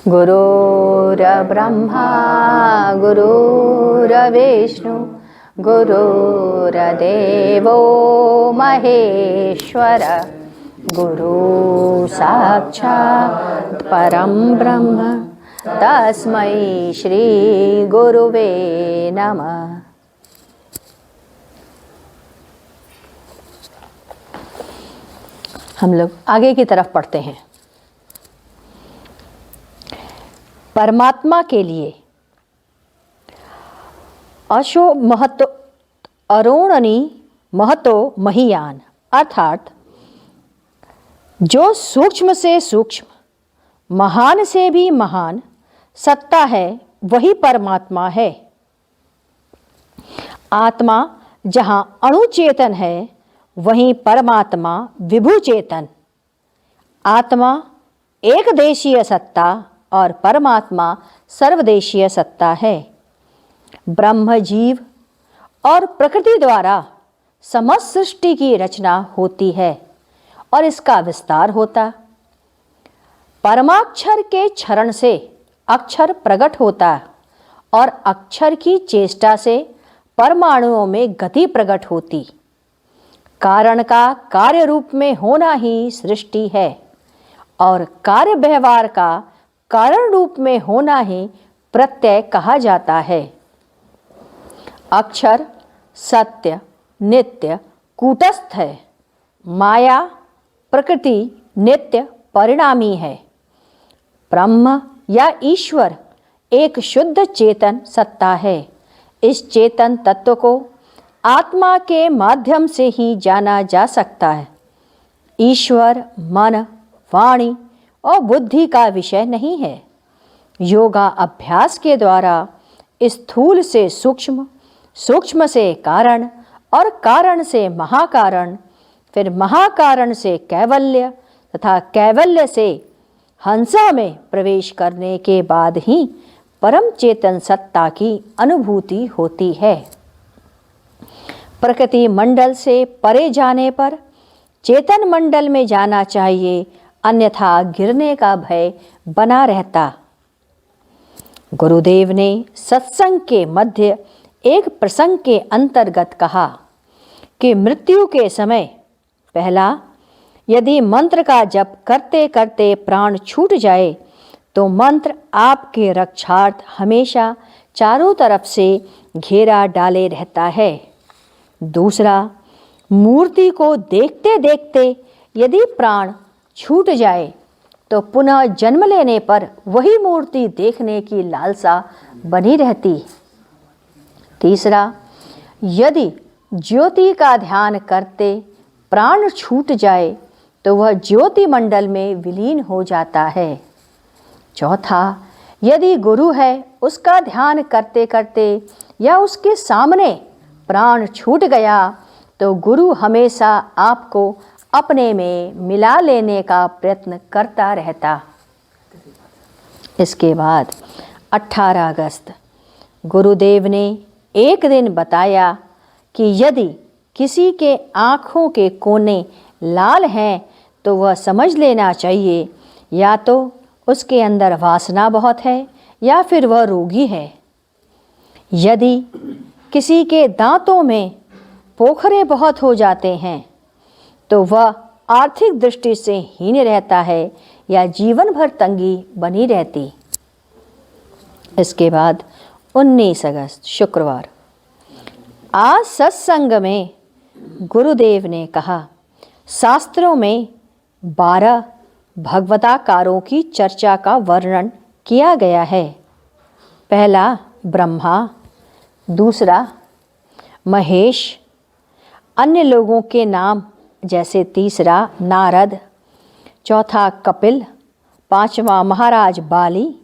गुरुर्ब्रह्मा गुरुर्विष्णु गुरुर्देवो महेश्वर गुरु साक्षात् परं ब्रह्म तस्मै श्री गुरुवे नमः। हम लोग आगे की तरफ पढ़ते हैं। परमात्मा के लिए अशो महत्व अरोणनी महतो महियान, अर्थात जो सूक्ष्म से सूक्ष्म, महान से भी महान सत्ता है वही परमात्मा है। आत्मा जहाँ अणुचेतन है वहीं परमात्मा विभु चेतन। आत्मा एक देशीय सत्ता और परमात्मा सर्वदेशीय सत्ता है। ब्रह्म जीव और प्रकृति द्वारा समस्त सृष्टि की रचना होती है और इसका विस्तार होता। परमाक्षर के क्षरण से अक्षर प्रकट होता और अक्षर की चेष्टा से परमाणुओं में गति प्रकट होती। कारण का कार्य रूप में होना ही सृष्टि है और कार्य व्यवहार का कारण रूप में होना ही प्रत्यय कहा जाता है। अक्षर सत्य, नित्य, कूटस्थ है। माया प्रकृति नित्य परिणामी है। ब्रह्म या ईश्वर एक शुद्ध चेतन सत्ता है। इस चेतन तत्व को आत्मा के माध्यम से ही जाना जा सकता है। ईश्वर मन, वाणी और बुद्धि का विषय नहीं है। योगा अभ्यास के द्वारा स्थूल से सूक्ष्म, सूक्ष्म से कारण और कारण से महाकारण, फिर महाकारण से कैवल्य तथा कैवल्य से हंसा में प्रवेश करने के बाद ही परम चेतन सत्ता की अनुभूति होती है। प्रकृति मंडल से परे जाने पर चेतन मंडल में जाना चाहिए, अन्यथा गिरने का भय बना रहता। गुरुदेव ने सत्संग के मध्य एक प्रसंग के अंतर्गत कहा कि मृत्यु के समय पहला, यदि मंत्र का जप करते करते प्राण छूट जाए तो मंत्र आपके रक्षार्थ हमेशा चारों तरफ से घेरा डाले रहता है। दूसरा, मूर्ति को देखते देखते यदि प्राण छूट जाए तो पुनः जन्म लेने पर वही मूर्ति देखने की लालसा बनी रहती। तीसरा, यदि ज्योति का ध्यान करते प्राण छूट जाए तो वह ज्योति मंडल में विलीन हो जाता है। चौथा, यदि गुरु है उसका ध्यान करते करते या उसके सामने प्राण छूट गया तो गुरु हमेशा आपको अपने में मिला लेने का प्रयत्न करता रहता। इसके बाद 18 अगस्त गुरुदेव ने एक दिन बताया कि यदि किसी के आँखों के कोने लाल हैं तो वह समझ लेना चाहिए या तो उसके अंदर वासना बहुत है या फिर वह रोगी है। यदि किसी के दांतों में पोखरे बहुत हो जाते हैं तो वह आर्थिक दृष्टि से हीन रहता है या जीवन भर तंगी बनी रहती। इसके बाद 19 अगस्त शुक्रवार, आज सत्संग में गुरुदेव ने कहा, शास्त्रों में 12 भगवताकारों की चर्चा का वर्णन किया गया है। पहला ब्रह्मा, दूसरा महेश, अन्य लोगों के नाम जैसे तीसरा नारद, चौथा कपिल, पांचवा महाराज बाली,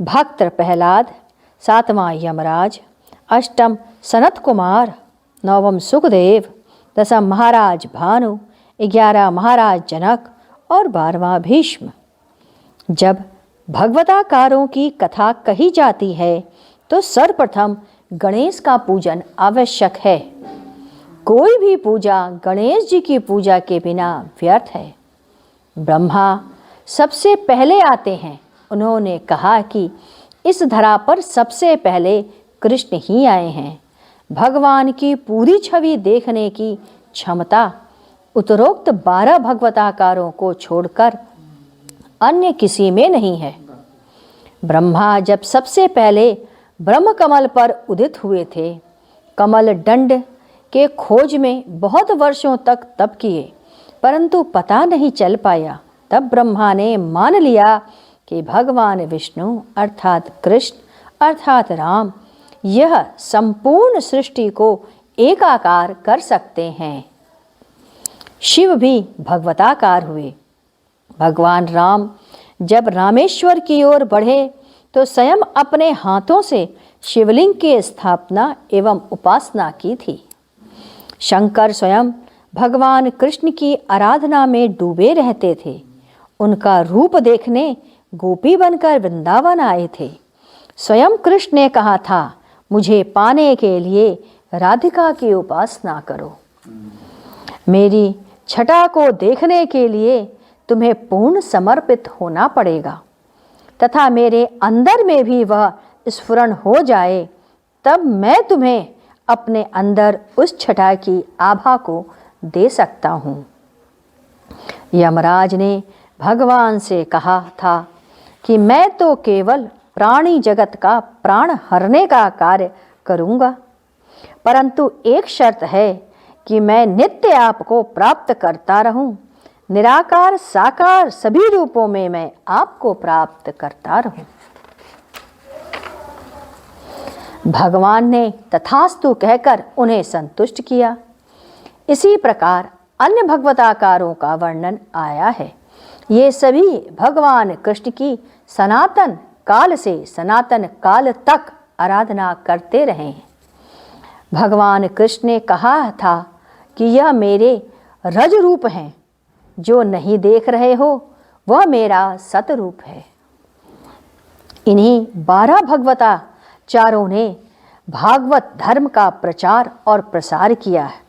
भक्त प्रहलाद, सातवां यमराज, अष्टम सनत कुमार, नवम सुखदेव, दसम महाराज भानु, 11 महाराज जनक और 12वां भीष्म। जब भगवताकारों की कथा कही जाती है तो सर्वप्रथम गणेश का पूजन आवश्यक है। कोई भी पूजा गणेश जी की पूजा के बिना व्यर्थ है। ब्रह्मा सबसे पहले आते हैं उन्होंने कहा कि इस धरा पर सबसे पहले कृष्ण ही आए हैं। भगवान की पूरी छवि देखने की क्षमता उत्तरोक्त 12 भगवताकारों को छोड़कर अन्य किसी में नहीं है। ब्रह्मा जब सबसे पहले ब्रह्म कमल पर उदित हुए थे, कमल दंड के खोज में बहुत वर्षों तक तप किए, परंतु पता नहीं चल पाया। तब ब्रह्मा ने मान लिया कि भगवान विष्णु अर्थात कृष्ण अर्थात राम यह संपूर्ण सृष्टि को एकाकार कर सकते हैं। शिव भी भगवताकार हुए। भगवान राम जब रामेश्वर की ओर बढ़े तो स्वयं अपने हाथों से शिवलिंग की स्थापना एवं उपासना की थी। शंकर स्वयं भगवान कृष्ण की आराधना में डूबे रहते थे। उनका रूप देखने गोपी बनकर वृंदावन आए थे। स्वयं कृष्ण ने कहा था, मुझे पाने के लिए राधिका की उपासना करो। मेरी छटा को देखने के लिए तुम्हें पूर्ण समर्पित होना पड़ेगा तथा मेरे अंदर में भी वह स्फुरण हो जाए, तब मैं तुम्हें अपने अंदर उस छटा की आभा को दे सकता हूँ। यमराज ने भगवान से कहा था कि मैं तो केवल प्राणी जगत का प्राण हरने का कार्य करूँगा, परंतु एक शर्त है कि मैं नित्य आपको प्राप्त करता रहूं। निराकार साकार सभी रूपों में मैं आपको प्राप्त करता रहूं। भगवान ने तथास्तु कहकर उन्हें संतुष्ट किया। इसी प्रकार अन्य भगवताकारों का वर्णन आया है। ये सभी भगवान कृष्ण की सनातन काल से सनातन काल तक आराधना करते रहे हैं। भगवान कृष्ण ने कहा था कि यह मेरे रज रूप हैं, जो नहीं देख रहे हो वह मेरा सतरूप है। इन्हीं 12 भगवताचार्यों ने भागवत धर्म का प्रचार और प्रसार किया है।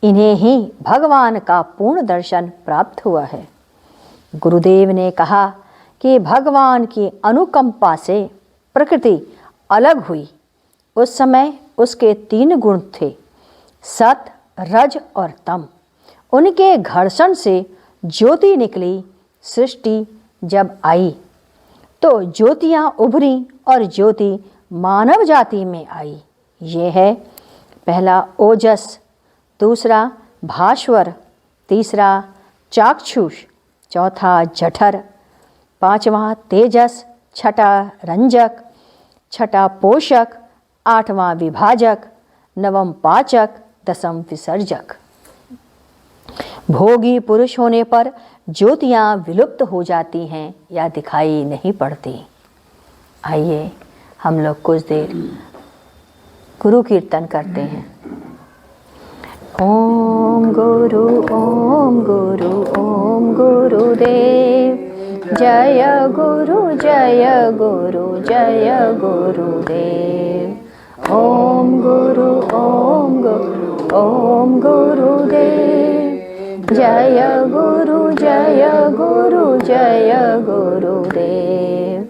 इन्हें ही भगवान का पूर्ण दर्शन प्राप्त हुआ है। गुरुदेव ने कहा कि भगवान की अनुकंपा से प्रकृति अलग हुई। उस समय उसके 3 गुण थे, सत रज और तम। उनके घर्षण से ज्योति निकली। सृष्टि जब आई तो ज्योतियाँ उभरी और ज्योति मानव जाति में आई। ये है पहला ओजस, दूसरा भास्वर, तीसरा चाक्षुष, चौथा जठर, पांचवा तेजस, छठा रंजक, छठा पोषक, आठवां विभाजक, नवम पाचक, दसम विसर्जक। भोगी पुरुष होने पर ज्योतियाँ विलुप्त हो जाती हैं या दिखाई नहीं पड़ती। आइए हम लोग कुछ देर गुरु कीर्तन करते हैं। ओम गुरु ओम गुरु ओम गुरुदेव, जय गुरु जय गुरु जय गुरुदेव। ओम गुरु ओम गुरु ओम गुरुदेव, जय गुरु जय गुरु जय गुरुदेव।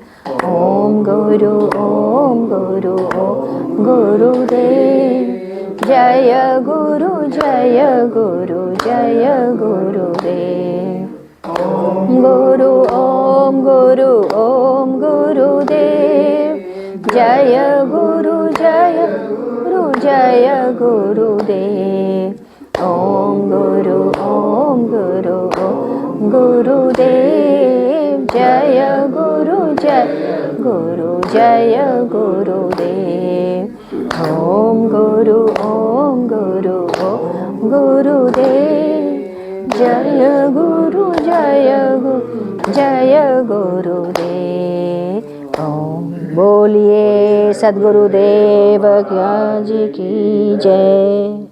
ओम गुरु ओम गुरु ओम गुरुदेव, जय गुरु जय गुरु जय गुरुदेव। ओम गुरु ओम गुरु ओम गुरुदेव, जय गुरु जय गुरु जय गुरुदेव। ओम गुरु ओम गुरु ओम गुरुदेव, जय गुरु जय गुरु जय गुरुदेव। ओम गुरु ओम गुरु ओम गुरुदेव, जय गुरु जय गुरु जय गुरुदेव। ओम बोलिए सद्गुरुदेव जी की जय।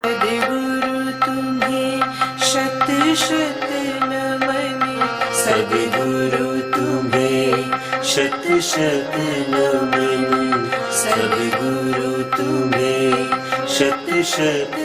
सद्गुरु तुम्हें शत शत नमन, सद्गुरु तुम्हें शत शत नमन, सद्गुरु तुम्हें शत शत